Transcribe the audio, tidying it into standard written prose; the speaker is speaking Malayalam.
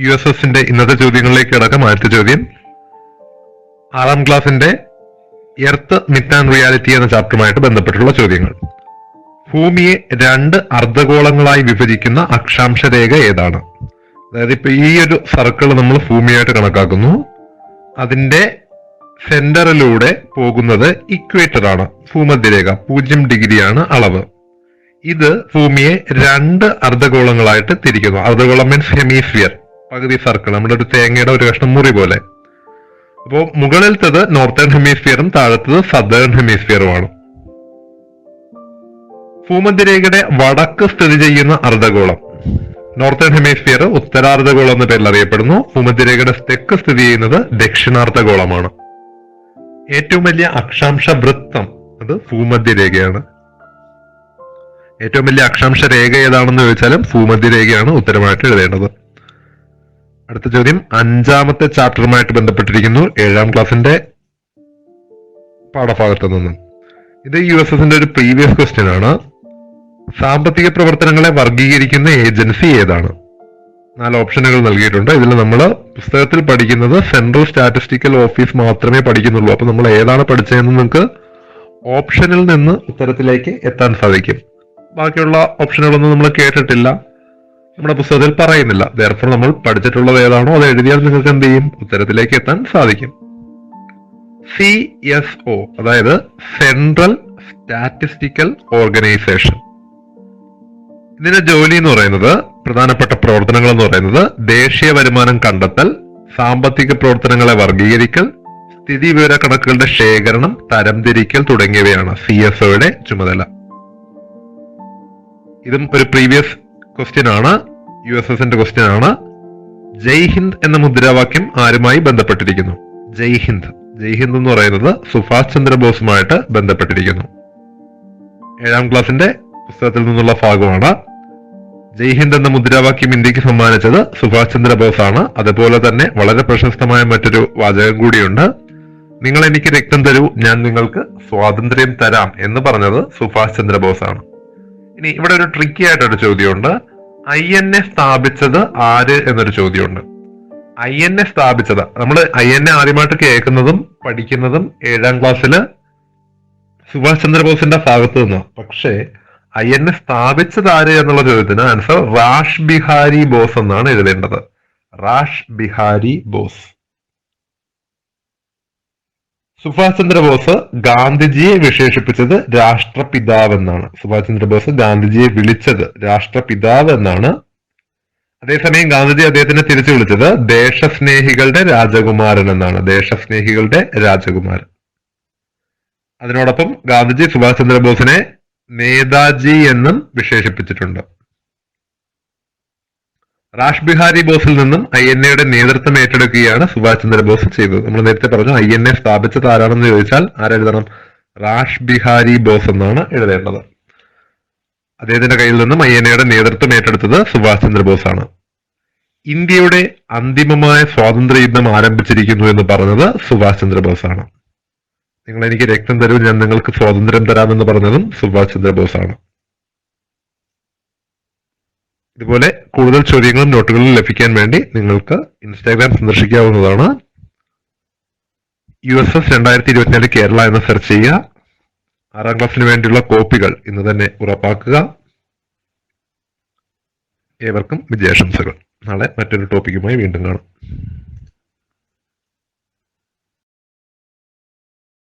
USSന്റെ ഇന്നത്തെ ചോദ്യങ്ങളിലേക്ക് കിടക്കാം. ആദ്യത്തെ ചോദ്യം, 6ാം ക്ലാസിന്റെ എർത്ത് മിത്ത് ആൻഡ് റിയാലിറ്റി എന്ന ചാപ്റ്ററുമായിട്ട് ബന്ധപ്പെട്ടുള്ള ചോദ്യങ്ങൾ. ഭൂമിയെ 2 അർദ്ധഗോളങ്ങളായി വിഭജിക്കുന്ന അക്ഷാംശ രേഖ ഏതാണ്? അതായത് ഇപ്പൊ ഈ ഒരു സർക്കിൾ നമ്മൾ ഭൂമിയായിട്ട് കണക്കാക്കുന്നു. അതിന്റെ സെന്ററിലൂടെ പോകുന്നത് ഇക്വേറ്റർ ആണ്, ഭൂമധ്യരേഖ 0 ഡിഗ്രിയാണ് അളവ്. ഇത് ഭൂമിയെ 2 അർദ്ധഗോളങ്ങളായിട്ട് തിരിക്കുന്നു. അർദ്ധഗോളം മീൻസ് ഹെമിസ്ഫിയർ, പകുതി സർക്കിൾ, നമ്മുടെ ഒരു തേങ്ങയുടെ ഒരു കഷ്ണം മുറി പോലെ. അപ്പോൾ മുകളിലത്തത് നോർത്തേൺ ഹെമിസ്ഫിയറും താഴത്തത് സദേൺ ഹെമിസ്ഫിയറുമാണ്. ഭൂമധ്യരേഖയുടെ വടക്ക് സ്ഥിതി ചെയ്യുന്ന അർദ്ധഗോളം നോർത്തേൺ ഹെമിസ്ഫിയർ ഉത്തരാർദ്ധഗോളം എന്ന പേരിൽ അറിയപ്പെടുന്നു. ഭൂമധ്യരേഖയുടെ തെക്ക് സ്ഥിതി ചെയ്യുന്നത് ദക്ഷിണാർദ്ധഗോളമാണ്. ഏറ്റവും വലിയ അക്ഷാംശ വൃത്തം അത് ഭൂമധ്യരേഖയാണ്. ഏറ്റവും വലിയ അക്ഷാംശ രേഖ ഏതാണെന്ന് ചോദിച്ചാലും ഭൂമധ്യരേഖയാണ് ഉത്തരമായിട്ട് എഴുതേണ്ടത്. അടുത്ത ചോദ്യം 5ാമത്തെ ചാപ്റ്ററുമായിട്ട് ബന്ധപ്പെട്ടിരിക്കുന്നു, 7ാം ക്ലാസിന്റെ പാഠഭാഗത്ത് നിന്നും. ഇത് USSന്റെ ഒരു പ്രീവിയസ് ക്വസ്റ്റ്യൻ ആണ്. സാമ്പത്തിക പ്രവർത്തനങ്ങളെ വർഗീകരിക്കുന്ന ഏജൻസി ഏതാണ്? 4 ഓപ്ഷനുകൾ നൽകിയിട്ടുണ്ട്. ഇതിൽ നമ്മൾ പുസ്തകത്തിൽ പഠിക്കുന്നത് സെൻട്രൽ സ്റ്റാറ്റിസ്റ്റിക്കൽ ഓഫീസ് മാത്രമേ പഠിക്കുന്നുള്ളൂ. അപ്പൊ നമ്മൾ ഏതാണ് പഠിച്ചതെന്ന് നിങ്ങൾക്ക് ഓപ്ഷനിൽ നിന്ന് ഉത്തരത്തിലേക്ക് എത്താൻ സാധിക്കും. ബാക്കിയുള്ള ഓപ്ഷനുകളൊന്നും നമ്മൾ കേട്ടിട്ടില്ല, നമ്മുടെ പുസ്തകത്തിൽ പറയുന്നില്ല. therefore നമ്മൾ പഠിച്ചിട്ടുള്ളത് ഏതാണോ അത് എഴുതിയാൽ നിങ്ങൾക്ക് എന്ത് ചെയ്യും, ഉത്തരത്തിലേക്ക് എത്താൻ സാധിക്കും. CSO അതായത് സെൻട്രൽ സ്റ്റാറ്റിസ്റ്റിക്കൽ ഓർഗനൈസേഷൻ, ഇതിന്റെ ജോലി എന്ന് പറയുന്നത്, പ്രധാനപ്പെട്ട പ്രവർത്തനങ്ങൾ എന്ന് പറയുന്നത് ദേശീയ വരുമാനം കണ്ടെത്തൽ, സാമ്പത്തിക പ്രവർത്തനങ്ങളെ വർഗീകരിക്കൽ, സ്ഥിതി വിവര കണക്കുകളുടെ ശേഖരണം, തരംതിരിക്കൽ തുടങ്ങിയവയാണ് CSOയുടെ ചുമതല. ഇതും ഒരു പ്രീവിയസ് ക്വസ്റ്റ്യൻ ആണ്, USSന്റെ ക്വസ്റ്റ്യൻ ആണ്. ജയ് ഹിന്ദ് എന്ന മുദ്രാവാക്യം ആരുമായി ബന്ധപ്പെട്ടിരിക്കുന്നു? ജയ് ഹിന്ദ്, ജയ് ഹിന്ദ് എന്ന് പറയുന്നത് സുഭാഷ് ചന്ദ്രബോസുമായിട്ട് ബന്ധപ്പെട്ടിരിക്കുന്നു. 7ാം ക്ലാസിന്റെ പുസ്തകത്തിൽ നിന്നുള്ള ഭാഗമാണ്. ജയ് ഹിന്ദ് എന്ന മുദ്രാവാക്യം ഇന്ത്യക്ക് സമ്മാനിച്ചത് സുഭാഷ് ചന്ദ്രബോസ് ആണ്. അതുപോലെ തന്നെ വളരെ പ്രശസ്തമായ മറ്റൊരു വാചകം കൂടിയുണ്ട്, നിങ്ങൾ എനിക്ക് രക്തം തരൂ, ഞാൻ നിങ്ങൾക്ക് സ്വാതന്ത്ര്യം തരാം എന്ന് പറഞ്ഞത് സുഭാഷ് ചന്ദ്രബോസ് ആണ്. ഇനി ഇവിടെ ഒരു ട്രിക്കി ആയിട്ടൊരു ചോദ്യമുണ്ട്, INA സ്ഥാപിച്ചത് ആര് എന്നൊരു ചോദ്യമുണ്ട്. INA സ്ഥാപിച്ചത്, നമ്മൾ INA ആദ്യമായിട്ട് കേൾക്കുന്നതും പഠിക്കുന്നതും 7ാം ക്ലാസ്സില് സുഭാഷ് ചന്ദ്രബോസിന്റെ ഭാഗത്ത് നിന്ന്. പക്ഷേ INA സ്ഥാപിച്ചത് ആര് എന്നുള്ള ചോദ്യത്തിന് ആൻസർ റാഷ് ബിഹാരി ബോസ് എന്നാണ് എഴുതേണ്ടത്. റാഷ് ബിഹാരി ബോസ്. സുഭാഷ് ചന്ദ്രബോസ് ഗാന്ധിജിയെ വിശേഷിപ്പിച്ചത് രാഷ്ട്രപിതാവ് എന്നാണ്. സുഭാഷ് ചന്ദ്രബോസ് ഗാന്ധിജിയെ വിളിച്ചത് രാഷ്ട്രപിതാവ് എന്നാണ്. അതേസമയം ഗാന്ധിജി അദ്ദേഹത്തിനെ തിരിച്ചു വിളിച്ചത് ദേശസ്നേഹികളുടെ രാജകുമാരൻ എന്നാണ്. ദേശസ്നേഹികളുടെ രാജകുമാരൻ. അതിനോടൊപ്പം ഗാന്ധിജി സുഭാഷ് ചന്ദ്രബോസിനെ നേതാജി എന്നും വിശേഷിപ്പിച്ചിട്ടുണ്ട്. റാഷ് ബിഹാരി ബോസിൽ നിന്നും INAയുടെ നേതൃത്വം ഏറ്റെടുക്കുകയാണ് സുഭാഷ് ചന്ദ്രബോസ് ചെയ്തത്. നമ്മൾ നേരത്തെ പറഞ്ഞു INA സ്ഥാപിച്ചത് ആരാണെന്ന് ചോദിച്ചാൽ ആരെഴുതണം? റാഷ് ബിഹാരി ബോസ് എന്നാണ് എഴുതേണ്ടത്. അദ്ദേഹത്തിന്റെ കയ്യിൽ നിന്നും INAയുടെ നേതൃത്വം ഏറ്റെടുത്തത് സുഭാഷ് ചന്ദ്രബോസ് ആണ്. ഇന്ത്യയുടെ അന്തിമമായ സ്വാതന്ത്ര്യ യുദ്ധം ആരംഭിച്ചിരിക്കുന്നു എന്ന് പറഞ്ഞത് സുഭാഷ് ചന്ദ്രബോസ് ആണ്. നിങ്ങൾ എനിക്ക് രക്തം തരൂ, ഞാൻ നിങ്ങൾക്ക് സ്വാതന്ത്ര്യം തരാമെന്ന് പറഞ്ഞതും സുഭാഷ് ചന്ദ്രബോസ് ആണ്. ഇതുപോലെ കൂടുതൽ ചോദ്യങ്ങളും നോട്ടുകളും ലഭിക്കാൻ വേണ്ടി നിങ്ങൾക്ക് ഇൻസ്റ്റാഗ്രാം സന്ദർശിക്കാവുന്നതാണ്. USS 2024 കേരള എന്ന് സെർച്ച് ചെയ്യുക. 6ാം ക്ലാസ്സിന് വേണ്ടിയുള്ള കോപ്പികൾ ഇന്ന് തന്നെ ഉറപ്പാക്കുക. ഏവർക്കും വിജയാശംസകൾ. നാളെ മറ്റൊരു ടോപ്പിക്കുമായി വീണ്ടും കാണാം.